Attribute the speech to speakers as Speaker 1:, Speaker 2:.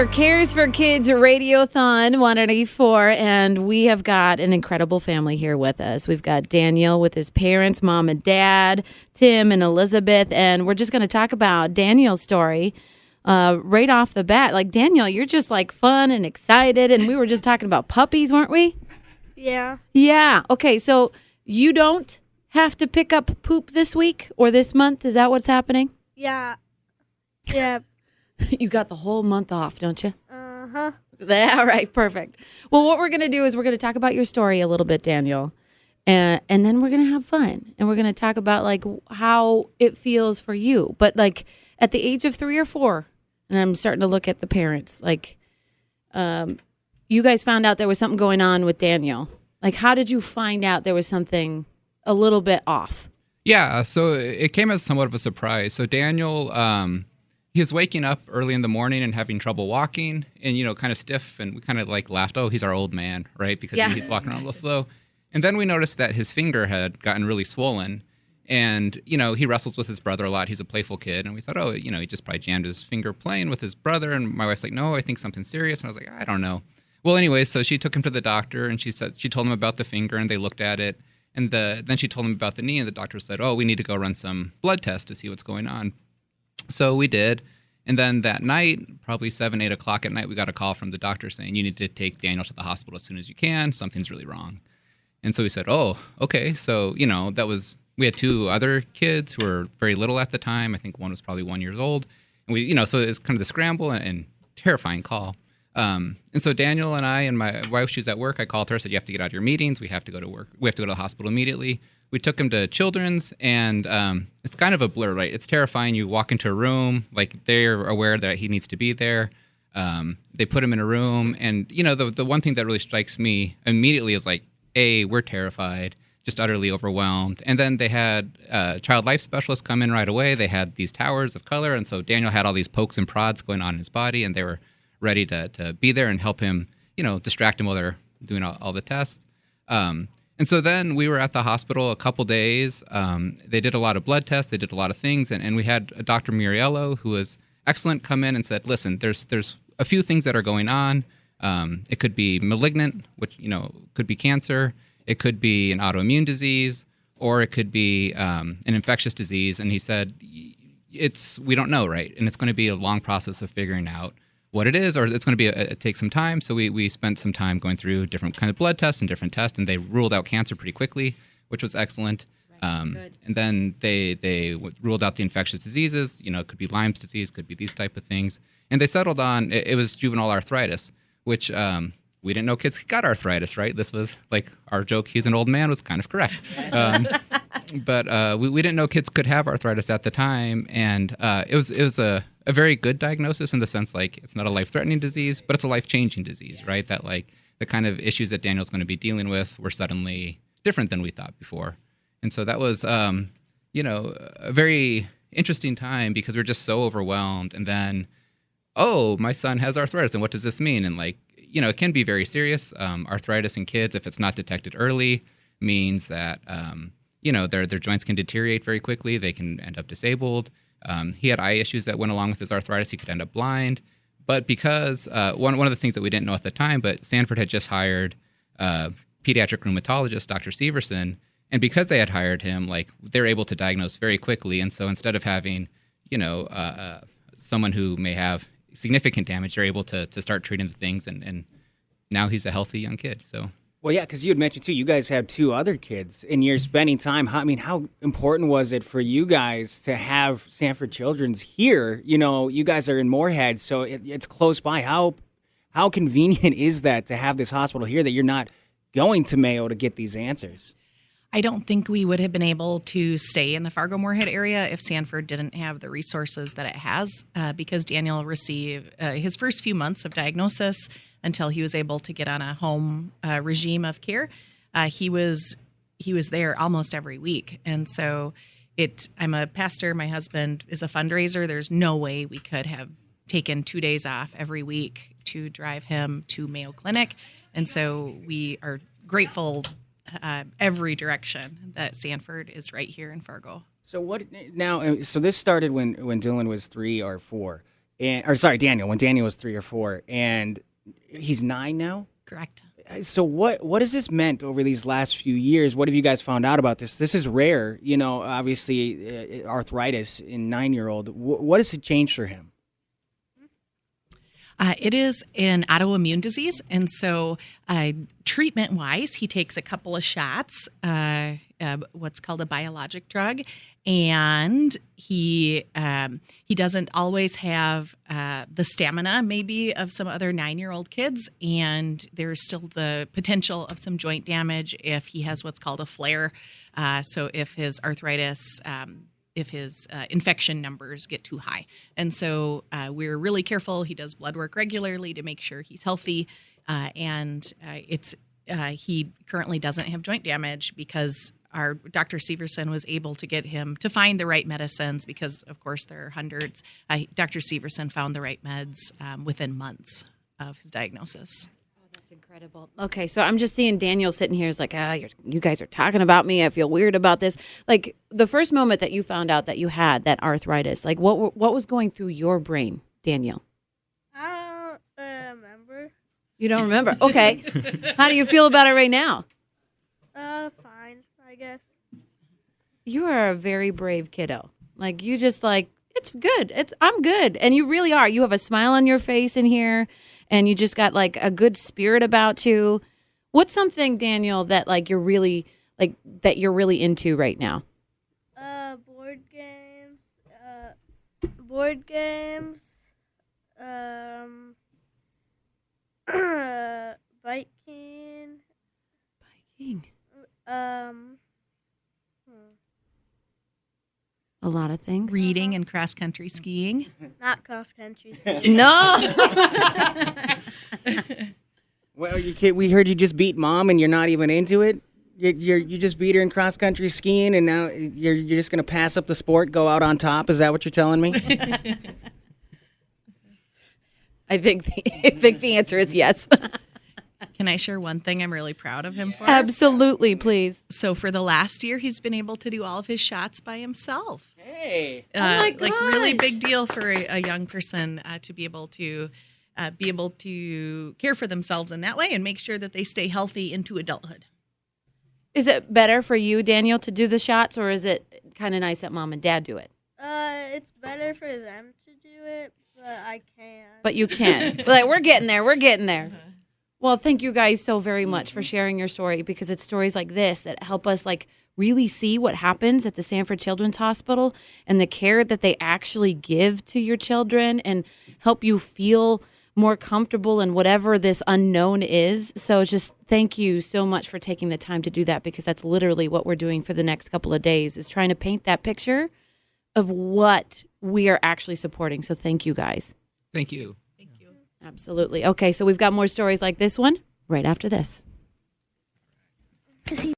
Speaker 1: our Cares for Kids Radiothon 184, and we have got an incredible family here with us. We've got Daniel with his parents, mom and dad, Tim and Elizabeth, and we're just going to talk about Daniel's story right off the bat. Like, Daniel, you're just like fun and excited, and we were just talking about puppies, weren't we?
Speaker 2: Yeah.
Speaker 1: Yeah. Okay, so you don't have to pick up poop this week or this month? Is that what's happening?
Speaker 2: Yeah. Yeah.
Speaker 1: You got the whole month off, don't you?
Speaker 2: Uh-huh.
Speaker 1: All right, perfect. Well, what we're going to do is we're going to talk about your story a little bit, Daniel, and then we're going to have fun, and we're going to talk about, like, how it feels for you. But, like, at the age of 3 or 4, and I'm starting to look at the parents, like, you guys found out there was something going on with Daniel. Like, how did you find out there was something a little bit off?
Speaker 3: Yeah, so it came as somewhat of a surprise. So Daniel, he was waking up early in the morning and having trouble walking and, kind of stiff. And we kind of laughed, oh, he's our old man, right? Because he's walking around a little slow. And then we noticed that his finger had gotten really swollen. And, he wrestles with his brother a lot. He's a playful kid. And we thought, oh, he just probably jammed his finger playing with his brother. And my wife's like, no, I think something's serious. And I was like, I don't know. Well, anyway, so she took him to the doctor and she told him about the finger and they looked at it. And then she told him about the knee. And the doctor said, oh, we need to go run some blood tests to see what's going on. So we did. And then that night, probably 7, 8 o'clock at night, we got a call from the doctor saying, you need to take Daniel to the hospital as soon as you can. Something's really wrong. And so we said, oh, okay. So, we had 2 other kids who were very little at the time. I think one was probably 1 year old. And so it was kind of the scramble and terrifying call. And so Daniel and I and my wife, she was at work. I called her, said, you have to get out of your meetings. We have to go to work. We have to go to the hospital immediately. We took him to Children's, and it's kind of a blur, right? It's terrifying. You walk into a room, like they're aware that he needs to be there. They put him in a room, and the one thing that really strikes me immediately is like, A, we're terrified, just utterly overwhelmed. And then they had child life specialists come in right away. They had these towers of color, and so Daniel had all these pokes and prods going on in his body, and they were ready to be there and help him, distract him while they're doing all the tests. And so then we were at the hospital a couple days. They did a lot of blood tests. They did a lot of things. And we had Dr. Muriello, who was excellent, come in and said, listen, there's a few things that are going on. It could be malignant, which, could be cancer. It could be an autoimmune disease, or it could be an infectious disease. And he said, we don't know, right? And it's going to be a long process of figuring out what it is, or it's going to take some time. So we spent some time going through different kind of blood tests and different tests, and they ruled out cancer pretty quickly, which was excellent. Right, and then they ruled out the infectious diseases. It could be Lyme's disease, could be these type of things. And they settled on, it was juvenile arthritis, which we didn't know kids got arthritis, right? This was like our joke, he's an old man, was kind of correct. But we didn't know kids could have arthritis at the time. And it was a very good diagnosis in the sense, like, it's not a life-threatening disease, but it's a life-changing disease, right? That, like, the kind of issues that Daniel's going to be dealing with were suddenly different than we thought before. And so that was, a very interesting time because we're just so overwhelmed. And then, oh, my son has arthritis, and what does this mean? And, like, it can be very serious. Arthritis in kids, if it's not detected early, means that, their joints can deteriorate very quickly. They can end up disabled. He had eye issues that went along with his arthritis. He could end up blind. But because one of the things that we didn't know at the time, but Sanford had just hired pediatric rheumatologist, Dr. Severson, and because they had hired him, like, they're able to diagnose very quickly. And so instead of having, someone who may have significant damage, they're able to start treating the things. And now he's a healthy young kid. So.
Speaker 4: Well, yeah, because you had mentioned, too, you guys have 2 other kids, and you're spending time. How important was it for you guys to have Sanford Children's here? You guys are in Moorhead, so it's close by. How convenient is that to have this hospital here that you're not going to Mayo to get these answers?
Speaker 5: I don't think we would have been able to stay in the Fargo-Moorhead area if Sanford didn't have the resources that it has, because Daniel received his first few months of diagnosis until he was able to get on a home regime of care. He was there almost every week. And so I'm a pastor. My husband is a fundraiser. There's no way we could have taken 2 days off every week to drive him to Mayo Clinic. And so we are grateful every direction that Sanford is right here in Fargo.
Speaker 4: So what now? So this started when Dylan was 3 or 4. Daniel, when Daniel was 3 or 4, and he's 9 now.
Speaker 5: Correct.
Speaker 4: So what has this meant over these last few years? What have you guys found out about this? This is rare, obviously arthritis in 9-year-old. What has it changed for him?
Speaker 5: It is an autoimmune disease, and so treatment-wise, he takes a couple of shots, what's called a biologic drug, and he doesn't always have the stamina maybe of some other 9-year-old kids, and there's still the potential of some joint damage if he has what's called a flare. So if his arthritis if his infection numbers get too high. And so we're really careful. He does blood work regularly to make sure he's healthy. He currently doesn't have joint damage because our Dr. Severson was able to get him to find the right medicines because, of course, there are hundreds. Dr. Severson found the right meds within months of his diagnosis.
Speaker 1: That's incredible. Okay, so I'm just seeing Daniel sitting here is like, you guys are talking about me. I feel weird about this. Like the first moment that you found out that you had that arthritis, like what was going through your brain, Daniel?
Speaker 2: I don't remember.
Speaker 1: You don't remember? Okay. How do you feel about it right now?
Speaker 2: Fine, I guess.
Speaker 1: You are a very brave kiddo. Like you just like, it's good. I'm good. And you really are. You have a smile on your face in here. And you just got like a good spirit about you. What's something, Daniel, that like you're really into right now?
Speaker 2: Board games. Biking.
Speaker 1: Biking.
Speaker 2: A
Speaker 1: lot of things.
Speaker 5: Reading and cross-country skiing.
Speaker 2: Not cross country.
Speaker 1: No.
Speaker 4: Well, we heard you just beat Mom, and you're not even into it. You just beat her in cross country skiing, and now you're just gonna pass up the sport, go out on top. Is that what you're telling me?
Speaker 1: I think the answer is yes.
Speaker 5: Can I share one thing I'm really proud of him for?
Speaker 1: Absolutely, please.
Speaker 5: So for the last year, he's been able to do all of his shots by himself.
Speaker 4: Hey.
Speaker 1: Oh my
Speaker 5: Like really
Speaker 1: gosh.
Speaker 5: big deal for a young person to be able to care for themselves in that way and make sure that they stay healthy into adulthood.
Speaker 1: Is it better for you, Daniel, to do the shots, or is it kind of nice that Mom and Dad do it?
Speaker 2: It's better for them to do it, but I can't.
Speaker 1: But you can. Like, we're getting there. We're getting there. Well, thank you guys so very much for sharing your story, because it's stories like this that help us like really see what happens at the Sanford Children's Hospital and the care that they actually give to your children and help you feel more comfortable in whatever this unknown is. So just thank you so much for taking the time to do that, because that's literally what we're doing for the next couple of days, is trying to paint that picture of what we are actually supporting. So thank you guys.
Speaker 3: Thank you.
Speaker 1: Absolutely. Okay, so we've got more stories like this one right after this.